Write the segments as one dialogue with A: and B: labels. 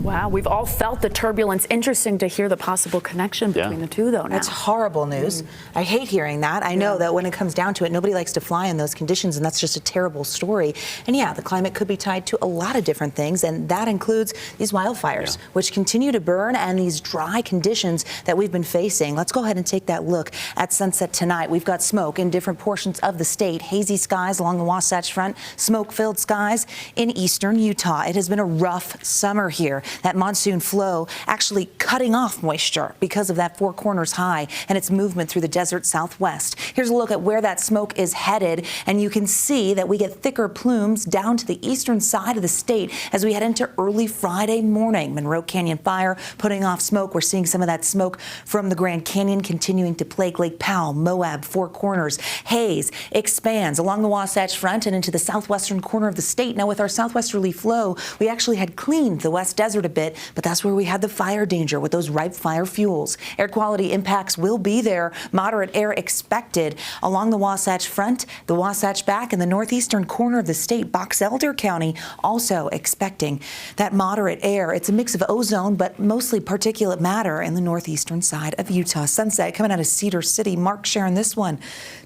A: Wow, we've all felt the turbulence. Interesting to hear the possible connection between the two, though, now.
B: That's horrible news. I hate hearing that. I know that when it comes down to it, nobody likes to fly in those conditions, and that's just a terrible story. And yeah, the climate could be tied to a lot of different things, and that includes these wildfires, which continue to burn, and these dry conditions that we've been facing. Let's go ahead and take that look at sunset tonight. We've got smoke in different portions of the state, hazy skies along the Wasatch Front, smoke-filled skies in eastern Utah. It has been a rough summer here. That monsoon flow actually cutting off moisture because of that Four Corners high and its movement through the desert southwest. Here's a look at where that smoke is headed, and you can see that we get thicker plumes down to the eastern side of the state as we head into early Friday morning. Monroe Canyon Fire putting off smoke. We're seeing some of that smoke from the Grand Canyon continuing to plague Lake Powell, Moab, Four Corners. Haze expands along the Wasatch Front and into the southwestern corner of the state. Now, with our southwesterly flow, we actually had cleaned the west desert a bit, but that's where we had the fire danger with those ripe fire fuels. Air quality impacts will be there. Moderate air expected along the Wasatch Front, the Wasatch Back, and the northeastern corner of the state. Box Elder County also expecting that moderate air. It's a mix of ozone, but mostly particulate matter in the northeastern side of Utah. Sunset coming out of Cedar City. Mark sharing this one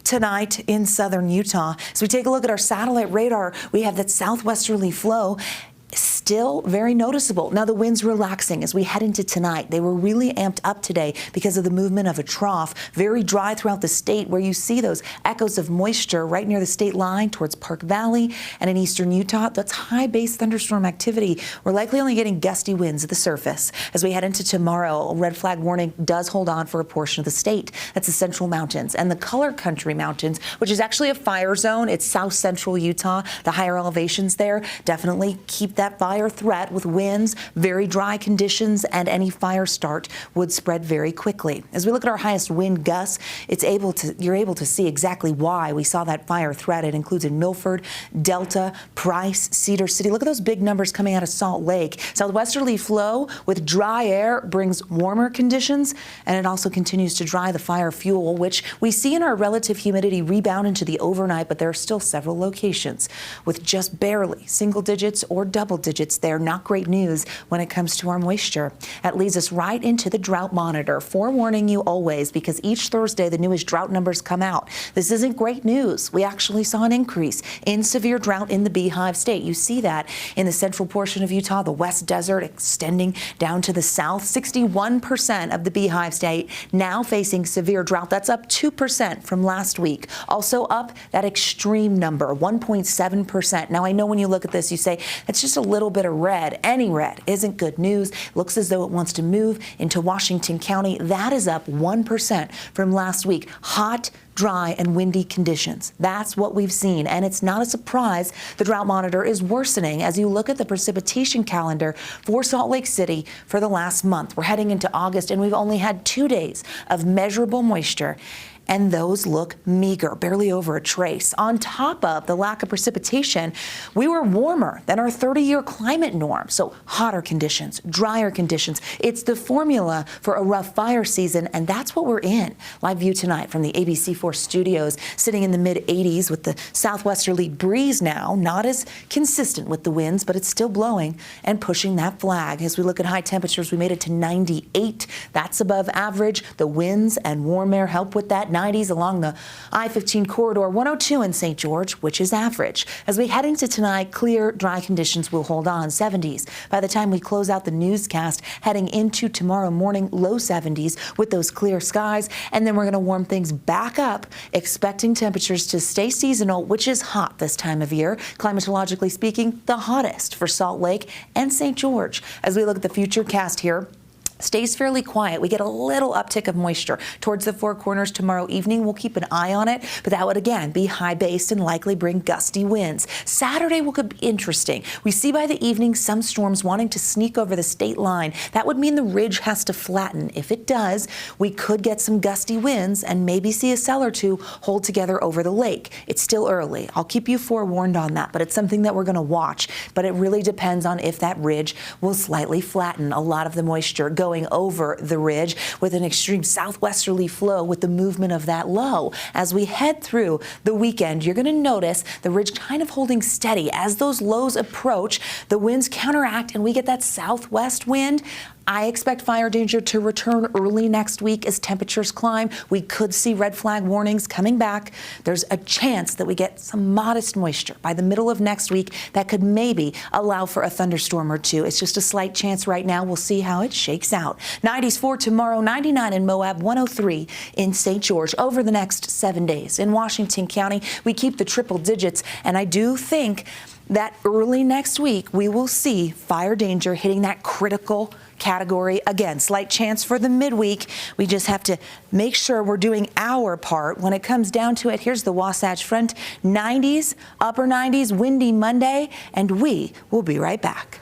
B: tonight in southern Utah. As we take a look at our satellite radar, we have that southwesterly flow still very noticeable. Now the wind's relaxing as we head into tonight. They were really amped up today because of the movement of a trough. Very dry throughout the state, where you see those echoes of moisture right near the state line towards Park Valley and in eastern Utah. That's high base thunderstorm activity. We're likely only getting gusty winds at the surface. As we head into tomorrow, a red flag warning does hold on for a portion of the state. That's the Central Mountains and the Color Country Mountains, which is actually a fire zone. It's south central Utah. The higher elevations there definitely keep that fire threat with winds, very dry conditions, and any fire start would spread very quickly. As we look at our highest wind gusts, you're able to see exactly why we saw that fire threat. It includes in Milford, Delta, Price, Cedar City. Look at those big numbers coming out of Salt Lake. Southwesterly flow with dry air brings warmer conditions, and it also continues to dry the fire fuel, which we see in our relative humidity rebound into the overnight, but there are still several locations with just barely single digits or double digits there. Not great news when it comes to our moisture. That leads us right into the drought monitor. Forewarning you always, because each Thursday the newest drought numbers come out. This isn't great news. We actually saw an increase in severe drought in the Beehive State. You see that in the central portion of Utah, the West Desert extending down to the south. 61% of the Beehive State now facing severe drought. That's up 2% from last week. Also up that extreme number, 1.7%. Now, I know when you look at this, you say, it's just a little bit of red. Any red isn't good news. Looks as though it wants to move into Washington County. That is up 1% from last week. Hot, dry, and windy conditions. That's what we've seen, and it's not a surprise the drought monitor is worsening as you look at the precipitation calendar for Salt Lake City for the last month. We're heading into August, and we've only had 2 days of measurable moisture, and those look meager, barely over a trace. On top of the lack of precipitation, we were warmer than our 30-year climate norm. So hotter conditions, drier conditions. It's the formula for a rough fire season, and that's what we're in. Live view tonight from the ABC4 studios, sitting in the mid-80s with the southwesterly breeze now, not as consistent with the winds, but it's still blowing and pushing that flag. As we look at high temperatures, we made it to 98. That's above average. The winds and warm air help with that. 90s along the I-15 corridor, 102 in St. George, which is average. As we head into tonight, clear, dry conditions will hold on. 70s by the time we close out the newscast. Heading into tomorrow morning, low 70s with those clear skies. And then we're going to warm things back up, expecting temperatures to stay seasonal, which is hot this time of year. Climatologically speaking, the hottest for Salt Lake and St. George. As we look at the future cast here, stays fairly quiet. We get a little uptick of moisture towards the Four Corners tomorrow evening. We'll keep an eye on it, but that would again be high based and likely bring gusty winds. Saturday will be interesting. We see by the evening some storms wanting to sneak over the state line. That would mean the ridge has to flatten. If it does, we could get some gusty winds and maybe see a cell or two hold together over the lake. It's still early. I'll keep you forewarned on that, but it's something that we're going to watch. But it really depends on if that ridge will slightly flatten. A lot of the moisture going going over the ridge with an extreme southwesterly flow with the movement of that low. As we head through the weekend, you're going to notice the ridge kind of holding steady. As those lows approach, the winds counteract and we get that southwest wind. I expect fire danger to return early next week as temperatures climb. We could see red flag warnings coming back. There's a chance that we get some modest moisture by the middle of next week that could maybe allow for a thunderstorm or two. It's just a slight chance right now. We'll see how it shakes out. 90s for tomorrow, 99 in Moab, 103 in St. George over the next 7 days. In Washington County, we keep the triple digits, and I do think that early next week we will see fire danger hitting that critical category again. Slight chance for the midweek. We just have to make sure we're doing our part. When it comes down to it, here's the Wasatch Front. 90s, upper 90s, windy Monday, and we will be right back.